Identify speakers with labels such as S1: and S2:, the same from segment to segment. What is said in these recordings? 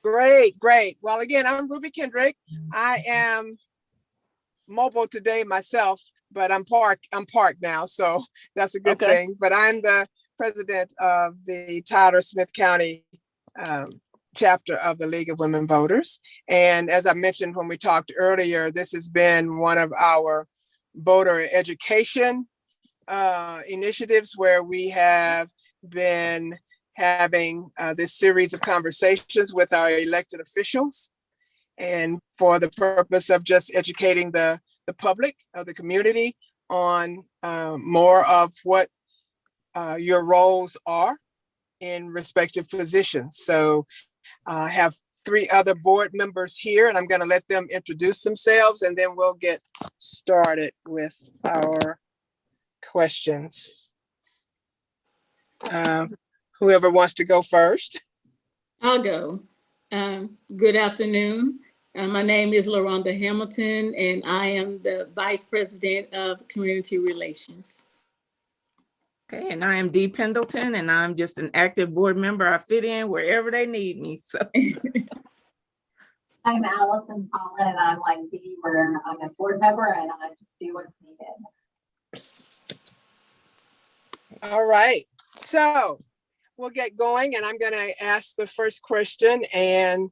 S1: Great, great. Well, again, I'm Rubye Kendrick. I am mobile today myself, but I'm parked now, so that's a good thing. But I'm the president of the Tyler Smith County chapter of the League of Women Voters. And as I mentioned when we talked earlier, this has been one of our voter education initiatives where we have been having this series of conversations with our elected officials, and for the purpose of just educating the public of the community on more of what your roles are in respective positions. So I have 3 other board members here, and I'm going to let them introduce themselves, and then we'll get started with our questions. Whoever wants to go first.
S2: I'll go. Good afternoon. My name is LaRhonda Hamilton, and I am the Vice President of Community Relations.
S3: Okay, and I am Dee Pendleton, and I'm just an active board member. I fit in wherever they need me. So.
S4: I'm Allison, Pollan, and I'm like Dee, where I'm a board member and I just do what's needed.
S1: All right, so we'll get going, and I'm going to ask the first question and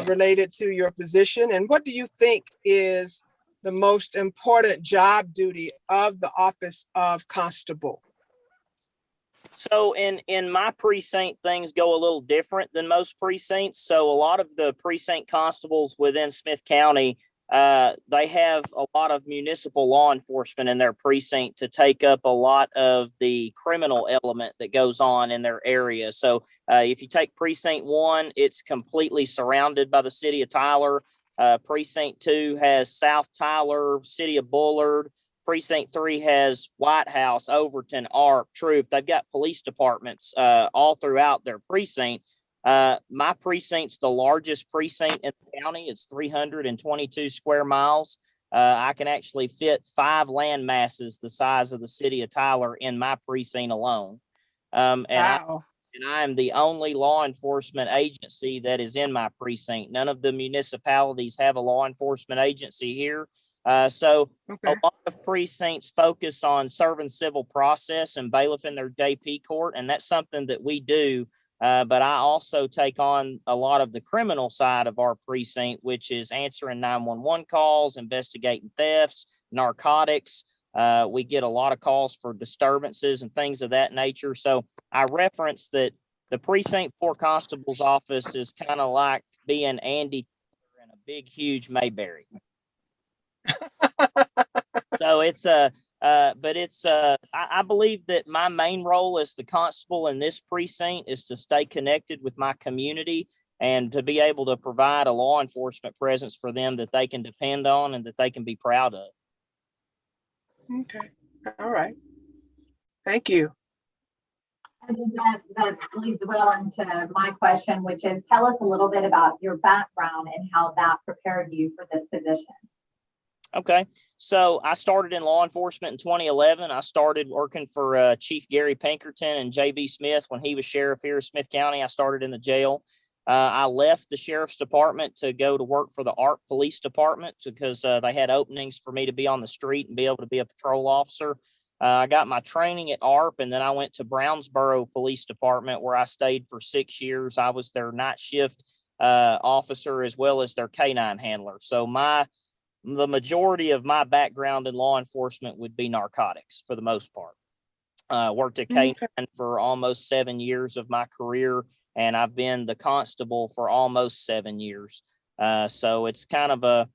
S1: related to your position. And what do you think is the most important job duty of the office of constable?
S5: So in my precinct, things go a little different than most precincts. So a lot of the precinct constables within Smith County, they have a lot of municipal law enforcement in their precinct to take up a lot of the criminal element that goes on in their area. So if you take precinct 1, it's completely surrounded by the city of Tyler. Precinct 2 has South Tyler, city of Bullard. Precinct 3 has White House, Overton, Arp, Troop. They've got police departments all throughout their precinct. My precinct's the largest precinct in the county. It's 322 square miles. I can actually fit 5 land masses the size of the city of Tyler in my precinct alone.
S1: Wow.
S5: I am the only law enforcement agency that is in my precinct. None of the municipalities have a law enforcement agency here. So a lot of precincts focus on serving civil process and bailiff in their JP court, and that's something that we do. But I also take on a lot of the criminal side of our precinct, which is answering 911 calls, investigating thefts, narcotics. We get a lot of calls for disturbances and things of that nature. So I reference that the precinct 4 constable's office is kind of like being Andy in a big, huge Mayberry. So it's I believe that my main role as the constable in this precinct is to stay connected with my community and to be able to provide a law enforcement presence for them that they can depend on and that they can be proud of.
S1: Okay, all right. Thank you.
S4: I think that leads well into my question, which is, tell us a little bit about your background and how that prepared you for this position.
S5: Okay, so I started in law enforcement in 2011. I started working for Chief Gary Pinkerton and J.B. Smith when he was sheriff here in Smith County. I started in the jail. I left the sheriff's department to go to work for the ARP Police Department because they had openings for me to be on the street and be able to be a patrol officer. I got my training at ARP, and then I went to Brownsboro Police Department where I stayed for 6 years. I was their night shift officer as well as their canine handler. So the majority of my background in law enforcement would be narcotics for the most part. Worked at K9 for almost 7 years of my career, and I've been the constable for almost 7 years. So it's I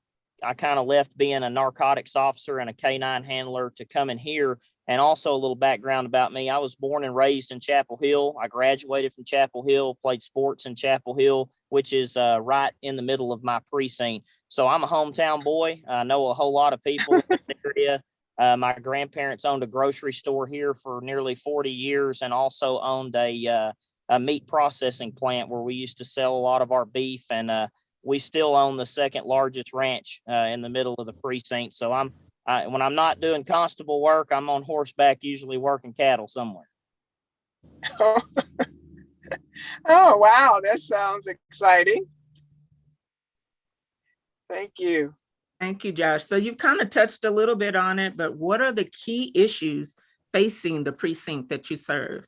S5: kind of left being a narcotics officer and a K9 handler to come in here. And also a little background about me. I was born and raised in Chapel Hill. I graduated from Chapel Hill, played sports in Chapel Hill, which is right in the middle of my precinct. So I'm a hometown boy. I know a whole lot of people in this area. My grandparents owned a grocery store here for nearly 40 years and also owned a meat processing plant where we used to sell a lot of our beef. And we still own the second largest ranch in the middle of the precinct. So when I'm not doing constable work, I'm on horseback, usually working cattle somewhere.
S1: Oh, wow, that sounds exciting. Thank you.
S3: Thank you, Josh. So you've kind of touched a little bit on it, but what are the key issues facing the precinct that you serve?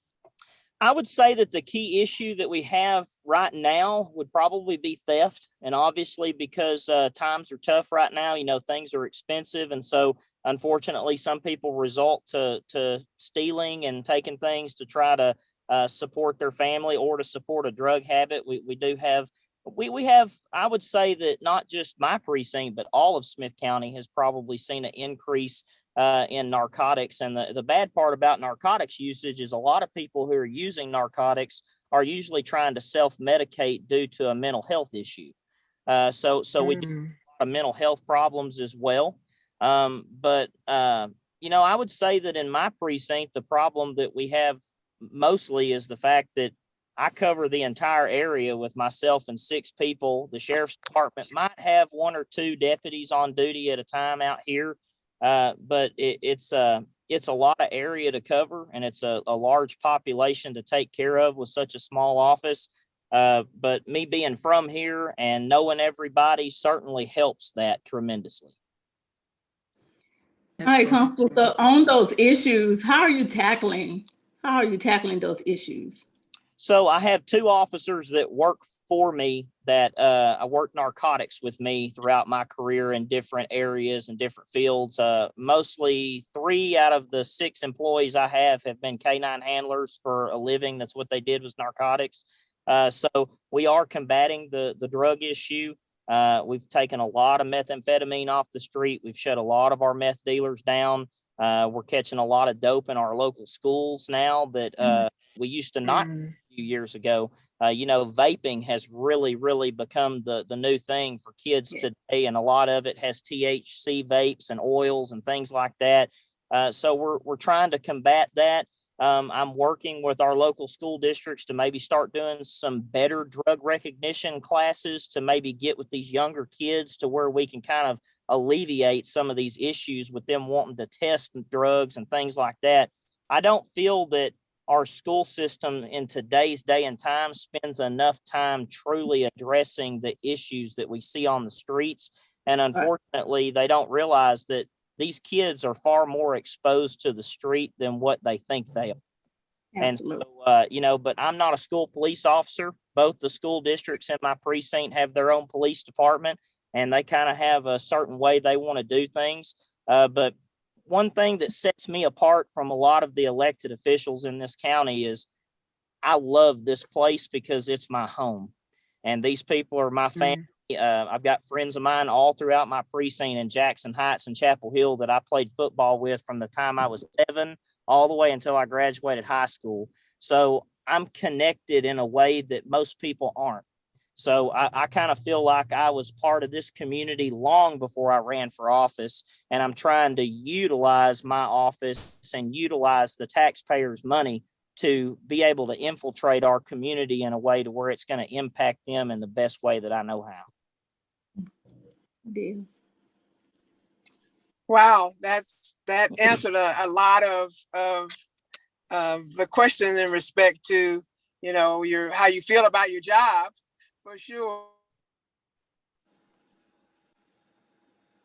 S5: I would say that the key issue that we have right now would probably be theft. And obviously, because times are tough right now, things are expensive. And so, unfortunately, some people resort to stealing and taking things to try to support their family or to support a drug habit. We have, I would say that not just my precinct, but all of Smith County has probably seen an increase in narcotics. And the bad part about narcotics usage is a lot of people who are using narcotics are usually trying to self-medicate due to a mental health issue. So we do have a lot of mental health problems as well. But I would say that in my precinct, the problem that we have mostly is the fact that I cover the entire area with myself and 6 people. The sheriff's department might have 1 or 2 deputies on duty at a time out here, but it's a lot of area to cover, and it's a large population to take care of with such a small office. But me being from here and knowing everybody certainly helps that tremendously.
S2: All right, Constable. So on those issues, how are you tackling those issues?
S5: So I have 2 officers that work for me that I work narcotics with me throughout my career in different areas and different fields. Mostly 3 out of the 6 employees I have been canine handlers for a living. That's what they did, was narcotics. So we are combating the drug issue. We've taken a lot of methamphetamine off the street. We've shut a lot of our meth dealers down. We're catching a lot of dope in our local schools now that we used to not a few years ago. Vaping has really become the new thing for kids today, and a lot of it has THC vapes and oils and things like that. So we're trying to combat that. I'm working with our local school districts to maybe start doing some better drug recognition classes to maybe get with these younger kids to where we can kind of alleviate some of these issues with them wanting to test drugs and things like that. I don't feel that our school system in today's day and time spends enough time truly addressing the issues that we see on the streets. And unfortunately, they don't realize that these kids are far more exposed to the street than what they think they are. Absolutely. And so, but I'm not a school police officer. Both the school districts in my precinct have their own police department, and they kind of have a certain way they want to do things. But one thing that sets me apart from a lot of the elected officials in this county is I love this place because it's my home, and these people are my family. I've got friends of mine all throughout my precinct in Jackson Heights and Chapel Hill that I played football with from the time I was 7 all the way until I graduated high school. So I'm connected in a way that most people aren't. So I kind of feel like I was part of this community long before I ran for office, and I'm trying to utilize my office and utilize the taxpayers' money to be able to infiltrate our community in a way to where it's going to impact them in the best way that I know how.
S1: Wow, that answered a lot of the question in respect to how you feel about your job, for sure.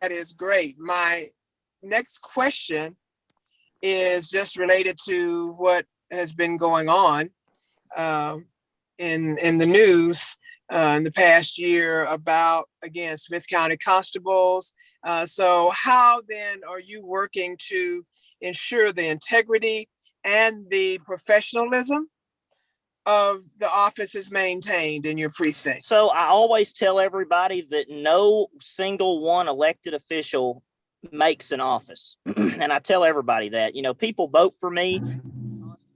S1: That is great. My next question is just related to what has been going on in the news in the past year about, again, Smith County Constables. So how then are you working to ensure the integrity and the professionalism of the office is maintained in your precinct?
S5: So I always tell everybody that no single one elected official makes an office. And I tell everybody that, people vote for me,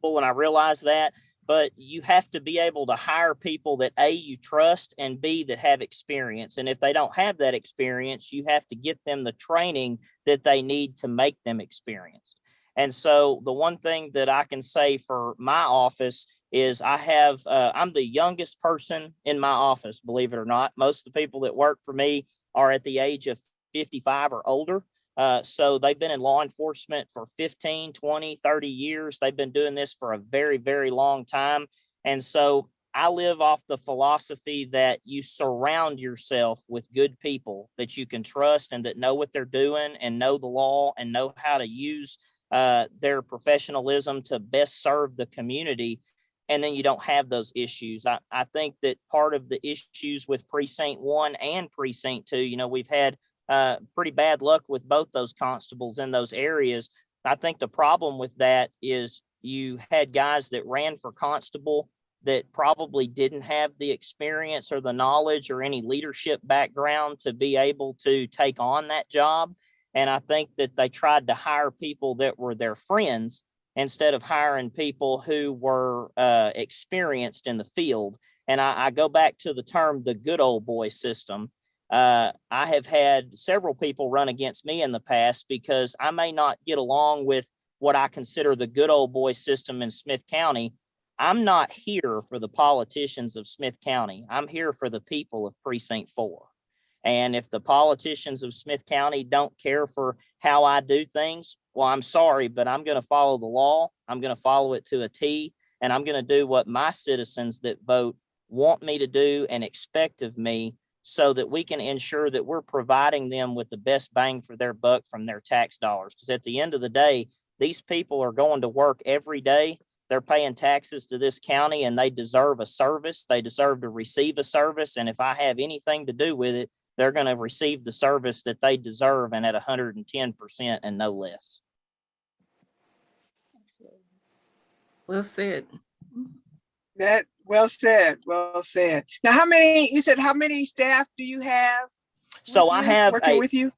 S5: and I realize that, but you have to be able to hire people that A, you trust, and B, that have experience. And if they don't have that experience, you have to get them the training that they need to make them experienced. And so the one thing that I can say for my office is I'm the youngest person in my office, believe it or not. Most of the people that work for me are at the age of 55 or older. So they've been in law enforcement for 15, 20, 30 years. They've been doing this for a very, very long time. And so I live off the philosophy that you surround yourself with good people that you can trust and that know what they're doing and know the law and know how to use their professionalism to best serve the community. And then you don't have those issues. I think that part of the issues with Precinct 1 and Precinct 2, you know, we've had pretty bad luck with both those constables in those areas. I think the problem with that is you had guys that ran for constable that probably didn't have the experience or the knowledge or any leadership background to be able to take on that job. And I think that they tried to hire people that were their friends instead of hiring people who were experienced in the field. And I go back to the term, the good old boy system. I have had several people run against me in the past because I may not get along with what I consider the good old boy system in Smith County. I'm not here for the politicians of Smith County. I'm here for the people of Precinct 4. And if the politicians of Smith County don't care for how I do things, well, I'm sorry, but I'm going to follow the law. I'm going to follow it to a T, and I'm going to do what my citizens that vote want me to do and expect of me so that we can ensure that we're providing them with the best bang for their buck from their tax dollars. Because at the end of the day, these people are going to work every day. They're paying taxes to this county and they deserve a service. They deserve to receive a service. And if I have anything to do with it, they're going to receive the service that they deserve and at 110% and no less.
S3: Well said.
S1: That well said. Well said. Now, how many staff do you have?
S5: So I have
S1: working with you.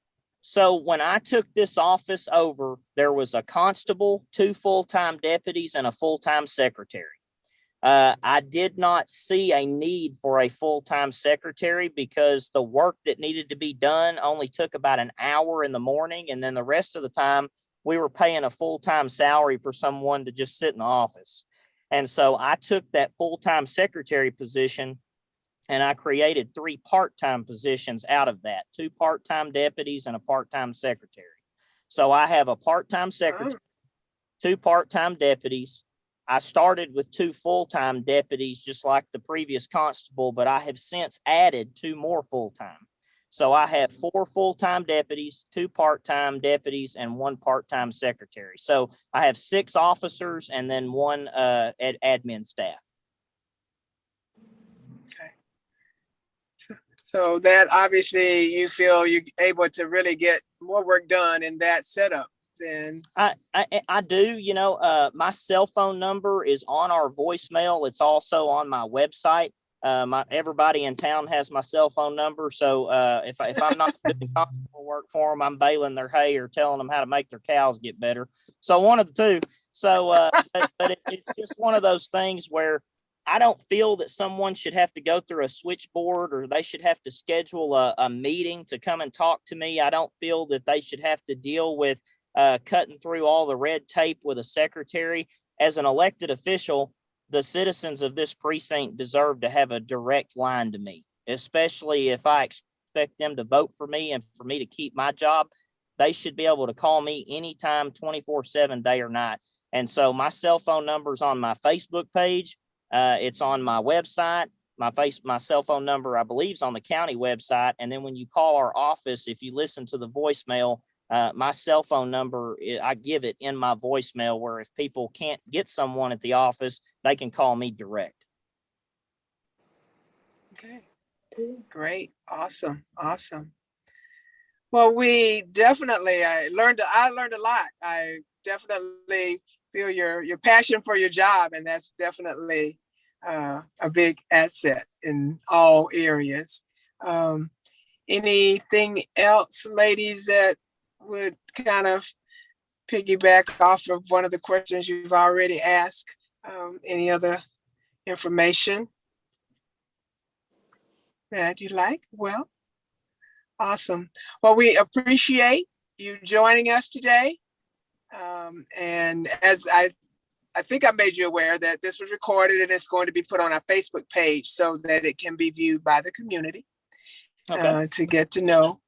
S5: So when I took this office over, there was a constable, 2 full-time deputies, and a full-time secretary. I did not see a need for a full-time secretary because the work that needed to be done only took about an hour in the morning. And then the rest of the time we were paying a full-time salary for someone to just sit in the office. And so I took that full-time secretary position and I created 3 part-time positions out of that, 2 part-time deputies and a part-time secretary. So I have a part-time secretary, 2 part-time deputies. I started with 2 full-time deputies, just like the previous constable, but I have since added 2 more full-time. So I have 4 full-time deputies, 2 part-time deputies, and 1 part-time secretary. So I have 6 officers and then 1 admin staff.
S1: Okay. So that obviously you feel you're able to really get more work done in that setup. Then
S5: I do, you know, my cell phone number is on our voicemail. It's also on my website. Everybody in town has my cell phone number. So if I'm not doing constable work for them, I'm baling their hay or telling them how to make their cows get better. So one of the two. So but it's just one of those things where I don't feel that someone should have to go through a switchboard or they should have to schedule a meeting to come and talk to me. I don't feel that they should have to deal with cutting through all the red tape with a secretary. As an elected official, the citizens of this precinct deserve to have a direct line to me, especially if I expect them to vote for me and for me to keep my job. They should be able to call me anytime, 24/7, day or night. And so my cell phone number is on my Facebook page. It's on my website. My cell phone number, I believe, is on the county website. And then when you call our office, if you listen to the voicemail, my cell phone number, I give it in my voicemail, where if people can't get someone at the office, they can call me direct.
S1: okay, great, awesome. Well, we definitely I learned a lot. I definitely feel your passion for your job, and that's definitely a big asset in all areas. Anything else, ladies, that would kind of piggyback off of one of the questions you've already asked? Any other information that you like? Well, awesome. Well, we appreciate you joining us today. And as I think I made you aware that this was recorded and it's going to be put on our Facebook page so that it can be viewed by the community. Okay. To get to know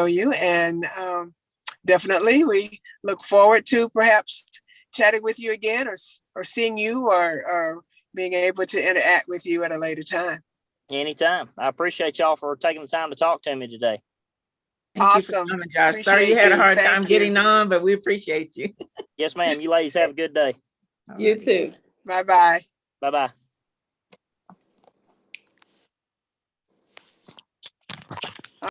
S1: you. And definitely we look forward to perhaps chatting with you again or seeing you or being able to interact with you at a later time.
S5: Anytime. I appreciate y'all for taking the time to talk to me today.
S3: Thank you for
S1: Awesome.
S3: coming, Josh. Sorry you
S1: Appreciate
S3: had a
S1: you.
S3: hard
S1: Thank
S3: time
S1: you.
S3: getting on, but we appreciate you.
S5: Yes, ma'am. You ladies have a good day.
S2: You too.
S1: Bye-bye.
S5: Bye-bye.